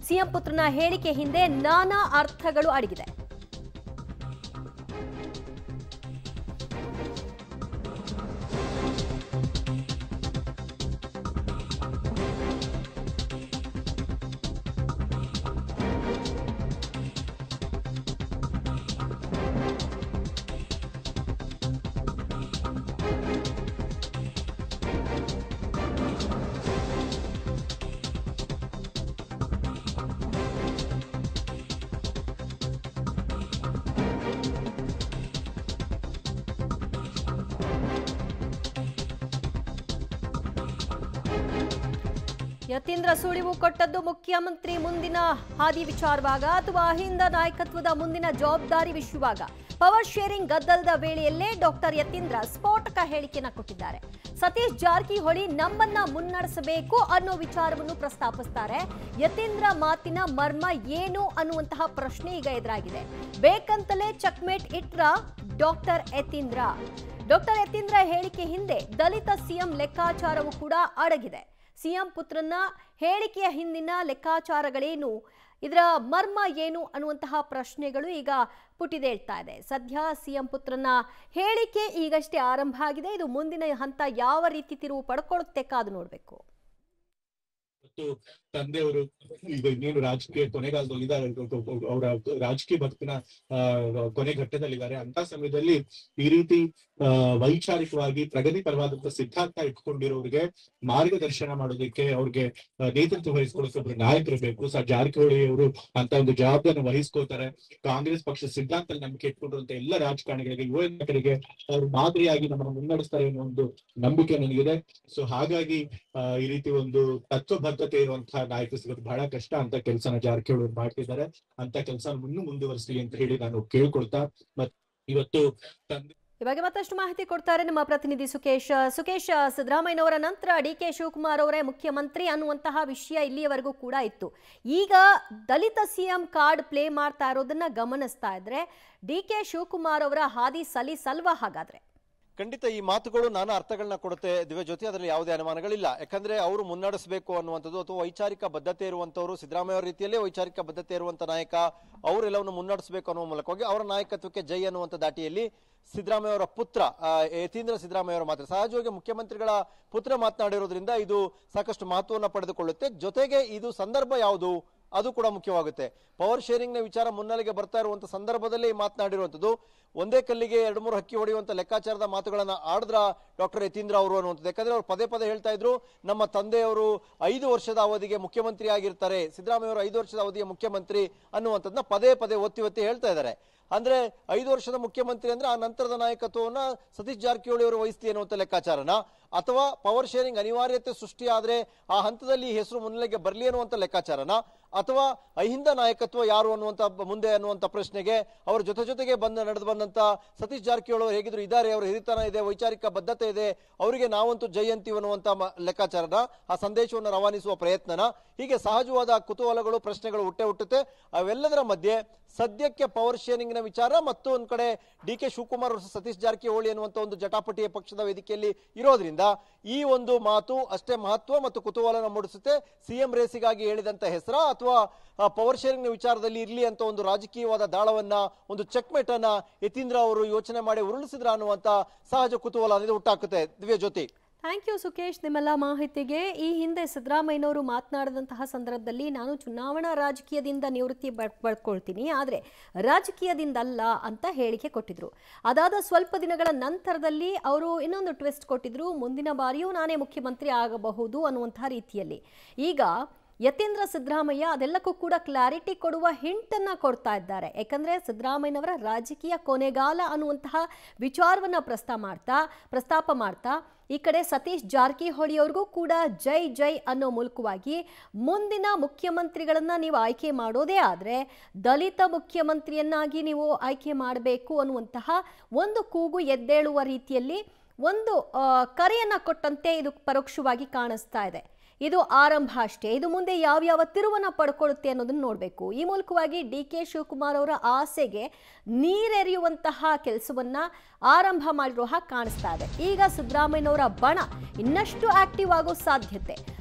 CM ಪುತ್ರನ ಹೇಳಿಕೆ ಹಿಂದೆ ನಾನಾ ಅರ್ಥಗಳು ಅಡಗಿದೆ. ಯತೀಂದ್ರ ಸುಳಿವು ಕೊಟ್ಟದ್ದು ಮುಖ್ಯಮಂತ್ರಿ ಮುಂದಿನ ಹಾದಿ ವಿಚಾರವಾಗ ಅಥವಾ ಅಹಿಂದ ನಾಯಕತ್ವದ ಮುಂದಿನ ಜವಾಬ್ದಾರಿ ವಿಷಯವಾಗ ಪವರ್ ಶೇರಿಂಗ್ ಗದ್ದಲದ ವೇಳೆಯಲ್ಲೇ ಡಾಕ್ಟರ್ ಯತೀಂದ್ರ ಸ್ಫೋಟಕ ಹೇಳಿಕೆಯನ್ನು ಕೊಟ್ಟಿದ್ದಾರೆ. ಸತೀಶ್ ಜಾರಕಿಹೊಳಿ ನಮ್ಮನ್ನ ಮುನ್ನಡೆಸಬೇಕು ಅನ್ನೋ ವಿಚಾರವನ್ನು ಪ್ರಸ್ತಾಪಿಸ್ತಾರೆ. ಯತೀಂದ್ರ ಮಾತಿನ ಮರ್ಮ ಏನು ಅನ್ನುವಂತಹ ಪ್ರಶ್ನೆ ಈಗ ಎದುರಾಗಿದೆ. ಬೇಕಂತಲೇ ಚೆಕ್ಮೇಟ್ ಇಟ್ರ ಡಾಕ್ಟರ್ ಯತೀಂದ್ರ. ಡಾಕ್ಟರ್ ಯತೀಂದ್ರ ಹೇಳಿಕೆ ಹಿಂದೆ ದಲಿತ ಸಿಎಂ ಲೆಕ್ಕಾಚಾರವೂ ಕೂಡ ಅಡಗಿದೆ. ಸಿಎಂ ಪುತ್ರನ ಹೇಳಿಕೆಯ ಹಿಂದಿನ ಲೆಕ್ಕಾಚಾರಗಳೇನು, ಇದರ ಮರ್ಮ ಏನು ಅನ್ನುವಂತಹ ಪ್ರಶ್ನೆಗಳು ಈಗ ಪುಟಿದೇಳ್ತಾ ಇದೆ. ಸದ್ಯ ಸಿಎಂ ಪುತ್ರನ ಹೇಳಿಕೆ ಈಗಷ್ಟೇ ಆರಂಭ ಆಗಿದೆ. ಇದು ಮುಂದಿನ ಹಂತ ಯಾವ ರೀತಿ ತಿರುವು ಪಡ್ಕೊಳ್ಳುತ್ತೆ ಕಾದು ನೋಡ್ಬೇಕು. ತಂದೆಯವರು ಈಗ ಇನ್ನೇನು ರಾಜಕೀಯ ಕೊನೆಗಾಲದಲ್ಲಿದ್ದಾರೆ, ಅವರ ರಾಜಕೀಯ ಬದುಕಿನ ಕೊನೆ ಘಟ್ಟದಲ್ಲಿದ್ದಾರೆ. ಅಂತ ಸಮಯದಲ್ಲಿ ಈ ರೀತಿ ವೈಚಾರಿಕವಾಗಿ ಪ್ರಗತಿಪರವಾದಂತಹ ಸಿದ್ಧಾಂತ ಇಟ್ಕೊಂಡಿರೋರಿಗೆ ಮಾರ್ಗದರ್ಶನ ಮಾಡೋದಕ್ಕೆ, ಅವ್ರಿಗೆ ನೇತೃತ್ವ ವಹಿಸ್ಕೊಳ್ಳೋಕೆ ಒಬ್ರು ನಾಯಕರು ಬೇಕು. ಜಾರಕಿಹೊಳಿ ಅವರು ಅಂತ ಒಂದು ಜವಾಬ್ದಾರಿ ವಹಿಸ್ಕೋತಾರೆ. ಕಾಂಗ್ರೆಸ್ ಪಕ್ಷ ಸಿದ್ಧಾಂತ ನಂಬಿಕೆ ಇಟ್ಕೊಂಡಿರುವಂತ ಎಲ್ಲ ರಾಜಕಾರಣಿಗಳಿಗೆ, ಯುವ ನಾಯಕರಿಗೆ ಅವ್ರು ಮಾದರಿಯಾಗಿ ನಮ್ಮನ್ನು ಮುನ್ನಡೆಸ್ತಾರೆ ಅನ್ನೋ ಒಂದು ನಂಬಿಕೆ ನನಗಿದೆ. ಸೊ ಹಾಗಾಗಿ ಈ ರೀತಿ ಒಂದು ತತ್ವಬದ್ಧತೆ ಇರುವಂತಹ ನಾಯಕ ಸಿಗೋದು ಬಹಳ ಕಷ್ಟ. ಅಂತ ಕೆಲಸನ ಜಾರಕಿಹೊಳಿ ಮಾಡ್ತಿದ್ದಾರೆ. ಅಂತ ಕೆಲಸ ಮುಂದುವರಿಸಲಿ ಅಂತ ಹೇಳಿ ನಾನು ಕೇಳ್ಕೊಳ್ತಾ, ಮತ್ತೆ ಇವತ್ತು ಈ ಬಗ್ಗೆ ಮತ್ತಷ್ಟು ಮಾಹಿತಿ ಕೊಡ್ತಾರೆ ನಮ್ಮ ಪ್ರತಿನಿಧಿ ಸುಕೇಶ್. ಸಿದ್ದರಾಮಯ್ಯನವರ ನಂತರ ಡಿಕೆ ಶಿವಕುಮಾರ್ ಅವರೇ ಮುಖ್ಯಮಂತ್ರಿ ಅನ್ನುವಂತಹ ವಿಷಯ ಇಲ್ಲಿಯವರೆಗೂ ಕೂಡ ಇತ್ತು. ಈಗ ದಲಿತ ಸಿಎಂ ಕಾರ್ಡ್ ಪ್ಲೇ ಮಾಡ್ತಾ ಇರೋದನ್ನ ಗಮನಿಸ್ತಾ ಇದ್ರೆ ಡಿಕೆ ಶಿವಕುಮಾರ್ ಅವರ ಹಾದಿ ಸಲ್ವಾ ಹಾಗಾದ್ರೆ? ಖಂಡಿತ ಈ ಮಾತುಗಳು ನಾನಾ ಅರ್ಥಗಳನ್ನ ಕೊಡುತ್ತೆ ದಿವ್ಯ ಜ್ಯೋತಿ, ಅದರಲ್ಲಿ ಯಾವುದೇ ಅನುಮಾನಗಳಿಲ್ಲ. ಯಾಕಂದ್ರೆ ಅವರು ಮುನ್ನಡೆಸಬೇಕು ಅನ್ನುವಂಥದ್ದು ಅಥವಾ ವೈಚಾರಿಕ ಬದ್ಧತೆ ಇರುವಂತವರು, ಸಿದ್ದರಾಮಯ್ಯ ಅವರ ರೀತಿಯಲ್ಲೇ ವೈಚಾರಿಕ ಬದ್ಧತೆ ಇರುವಂತ ನಾಯಕ, ಅವರೆಲ್ಲವನ್ನು ಮುನ್ನಡೆಸಬೇಕು ಅನ್ನುವ ಮೂಲಕವಾಗಿ ಅವರ ನಾಯಕತ್ವಕ್ಕೆ ಜೈ ಅನ್ನುವಂಥ ದಾಟಿಯಲ್ಲಿ ಸಿದ್ದರಾಮಯ್ಯ ಅವರ ಪುತ್ರ ಯತೀಂದ್ರ ಸಿದ್ದರಾಮಯ್ಯ ಅವರ ಮಾತ್ರ ಸಹಜವಾಗಿ ಮುಖ್ಯಮಂತ್ರಿಗಳ ಪುತ್ರ ಮಾತನಾಡಿರೋದ್ರಿಂದ ಇದು ಸಾಕಷ್ಟು ಮಹತ್ವವನ್ನು ಪಡೆದುಕೊಳ್ಳುತ್ತೆ. ಜೊತೆಗೆ ಇದು ಸಂದರ್ಭ ಯಾವುದು ಅದು ಕೂಡ ಮುಖ್ಯವಾಗುತ್ತೆ. ಪವರ್ ಶೇರಿಂಗ್ ನ ವಿಚಾರ ಮುನ್ನೆಲೆಗೆ ಬರ್ತಾ ಇರುವಂತ ಸಂದರ್ಭದಲ್ಲಿ ಮಾತನಾಡಿರುವಂತದ್ದು ಒಂದೇ ಕಲ್ಲಿಗೆ 2-3 ಹಕ್ಕಿ ಹೊಡೆಯುವಂತ ಲೆಕ್ಕಾಚಾರದ ಮಾತುಗಳನ್ನ ಆಡಿದ್ರ ಡಾಕ್ಟರ್ ಯತೀಂದ್ರ ಅವರು ಅನ್ನುವಂಥದ್ದು. ಯಾಕಂದ್ರೆ ಅವ್ರು ಪದೇ ಹೇಳ್ತಾ ಇದ್ರು, ನಮ್ಮ ತಂದೆಯವರು 5 ವರ್ಷದ ಅವಧಿಗೆ ಮುಖ್ಯಮಂತ್ರಿ ಆಗಿರ್ತಾರೆ, ಸಿದ್ದರಾಮಯ್ಯ ಅವರು 5 ವರ್ಷದ ಅವಧಿಗೆ ಮುಖ್ಯಮಂತ್ರಿ ಅನ್ನುವಂಥದ್ದನ್ನ ಪದೇ ಒತ್ತಿ ಹೇಳ್ತಾ ಇದ್ದಾರೆ. ಅಂದ್ರೆ 5 ವರ್ಷದ ಮುಖ್ಯಮಂತ್ರಿ ಅಂದ್ರೆ ಆ ನಂತರದ ನಾಯಕತ್ವವನ್ನ ಸತೀಶ್ ಜಾರಕಿಹೊಳಿ ಅವರು ವಹಿಸ್ತಿ ಅನ್ನುವಂಥ ಲೆಕ್ಕಾಚಾರನ, ಅಥವಾ ಪವರ್ ಶೇರಿಂಗ್ ಅನಿವಾರ್ಯತೆ ಸೃಷ್ಟಿ ಆದ್ರೆ ಆ ಹಂತದಲ್ಲಿ ಹೆಸರು ಮುನ್ನೆಲೆಗೆ ಬರ್ಲಿ ಅನ್ನುವಂಥ ಲೆಕ್ಕಾಚಾರನ, ಅಥವಾ ಅಹಿಂದ ನಾಯಕತ್ವ ಯಾರು ಅನ್ನುವಂಥ ಮುಂದೆ ಅನ್ನುವಂಥ ಪ್ರಶ್ನೆಗೆ ಅವರ ಜೊತೆಗೆ ನಡೆದು ಬಂದಂತ ಸತೀಶ್ ಜಾರಕಿಹೊಳಿ ಅವರು ಹೇಗಿದ್ರು ಇದ್ದಾರೆ, ಅವರ ಹಿರಿತನ ಇದೆ, ವೈಚಾರಿಕ ಬದ್ಧತೆ ಇದೆ, ಅವರಿಗೆ ನಾವಂತೂ ಜಯಂತಿ ಅನ್ನುವಂಥ ಲೆಕ್ಕಾಚಾರನ, ಆ ಸಂದೇಶವನ್ನು ರವಾನಿಸುವ ಪ್ರಯತ್ನನ, ಹೀಗೆ ಸಹಜವಾದ ಕುತೂಹಲಗಳು ಪ್ರಶ್ನೆಗಳು ಹುಟ್ಟುತ್ತೆ. ಅವೆಲ್ಲದರ ಮಧ್ಯೆ ಸದ್ಯಕ್ಕೆ ಪವರ್ ಶೇರಿಂಗ್ ನ ವಿಚಾರ ಮತ್ತು ಒಂದ್ ಕಡೆ ಡಿಕೆ ಶಿವಕುಮಾರ್ ಅವರು ಸತೀಶ್ ಜಾರಕಿಹೊಳಿ ಅನ್ನುವಂಥ ಒಂದು ಜಟಾಪಟಿಯ ಪಕ್ಷದ ವೇದಿಕೆಯಲ್ಲಿ ಇರೋದ್ರಿಂದ ಈ ಒಂದು ಮಾತು ಅಷ್ಟೇ ಮಹತ್ವ ಮತ್ತು ಕುತೂಹಲನ ಮೂಡಿಸುತ್ತೆ. ಸಿಎಂ ರೇಸಿಗಾಗಿ ಹೇಳಿದಂತ ಹೆಸರ ಅಥವಾ ಪವರ್ ಶೇರಿಂಗ್ ನ ವಿಚಾರದಲ್ಲಿ ಇರ್ಲಿ ಅಂತ ಒಂದು ರಾಜಕೀಯವಾದ ದಾಳವನ್ನ, ಒಂದು ಚೆಕ್ಮೇಟ್ ಅನ್ನ ಯತೀಂದ್ರ ಅವರು ಯೋಚನೆ ಮಾಡಿ ಉರುಳಿಸಿದ್ರ ಅನ್ನುವಂತ ಸಹಜ ಕುತೂಹಲ ಹುಟ್ಟಾಕುತ್ತೆ ದಿವ್ಯ ಜ್ಯೋತಿ. ಥ್ಯಾಂಕ್ ಯು ಸುಕೇಶ್ ನಿಮ್ಮೆಲ್ಲ ಮಾಹಿತಿಗೆ. ಈ ಹಿಂದೆ ಸಿದ್ದರಾಮಯ್ಯನವರು ಮಾತನಾಡಿದಂತಹ ಸಂದರ್ಭದಲ್ಲಿ ನಾನು ಚುನಾವಣಾ ರಾಜಕೀಯದಿಂದ ನಿವೃತ್ತಿ ಪಡ್ಕೊಳ್ತೀನಿ, ಆದರೆ ರಾಜಕೀಯದಿಂದಲ್ಲ ಅಂತ ಹೇಳಿಕೆ ಕೊಟ್ಟಿದ್ರು. ಅದಾದ ಸ್ವಲ್ಪ ದಿನಗಳ ನಂತರದಲ್ಲಿ ಅವರು ಇನ್ನೊಂದು ಟ್ವಿಸ್ಟ್ ಕೊಟ್ಟಿದ್ರು, ಮುಂದಿನ ಬಾರಿಯೂ ನಾನೇ ಮುಖ್ಯಮಂತ್ರಿ ಆಗಬಹುದು ಅನ್ನುವಂತಹ ರೀತಿಯಲ್ಲಿ. ಈಗ ಯತೀಂದ್ರ ಸಿದ್ದರಾಮಯ್ಯ ಅದೆಲ್ಲಕ್ಕೂ ಕೂಡ ಕ್ಲಾರಿಟಿ ಕೊಡುವ ಹಿಂಟನ್ನು ಕೊಡ್ತಾ ಇದ್ದಾರೆ. ಯಾಕಂದರೆ ಸಿದ್ದರಾಮಯ್ಯನವರ ರಾಜಕೀಯ ಕೊನೆಗಾಲ ಅನ್ನುವಂತಹ ವಿಚಾರವನ್ನು ಪ್ರಸ್ತಾಪ ಮಾಡ್ತಾ ಈ ಕಡೆ ಸತೀಶ್ ಜಾರಕಿಹೊಳಿ ಅವ್ರಿಗೂ ಕೂಡ ಜೈ ಅನ್ನೋ ಮೂಲಕವಾಗಿ ಮುಂದಿನ ಮುಖ್ಯಮಂತ್ರಿಗಳನ್ನ ನೀವು ಆಯ್ಕೆ ಮಾಡೋದೇ ಆದರೆ ದಲಿತ ಮುಖ್ಯಮಂತ್ರಿಯನ್ನಾಗಿ ನೀವು ಆಯ್ಕೆ ಮಾಡಬೇಕು ಅನ್ನುವಂತಹ ಒಂದು ಕೂಗು ಎದ್ದೇಳುವ ರೀತಿಯಲ್ಲಿ ಒಂದು ಕರೆಯನ್ನು ಕೊಟ್ಟಂತೆ ಇದು ಪರೋಕ್ಷವಾಗಿ ಕಾಣಿಸ್ತಾ ಇದೆ. ಇದು ಆರಂಭ ಅಷ್ಟೇ. ಇದು ಮುಂದೆ ಯಾವ ತಿರುವನ್ನ ಪಡ್ಕೊಳ್ಳುತ್ತೆ ಅನ್ನೋದನ್ನ ನೋಡಬೇಕು. ಈ ಮೂಲಕವಾಗಿ ಡಿಕೆ ಶಿವಕುಮಾರ್ ಅವರ ಆಸೆಗೆ ನೀರೆರೆಯುವಂತಹ ಕೆಲಸವನ್ನ ಆರಂಭ ಮಾಡಿರೋ ಹಾಗೆ ಕಾಣಿಸ್ತಾ ಇದೆ. ಈಗ ಸಿದ್ದರಾಮಯ್ಯನವರ ಬಣ ಇನ್ನಷ್ಟು ಆಕ್ಟಿವ್ ಆಗೋ ಸಾಧ್ಯತೆ.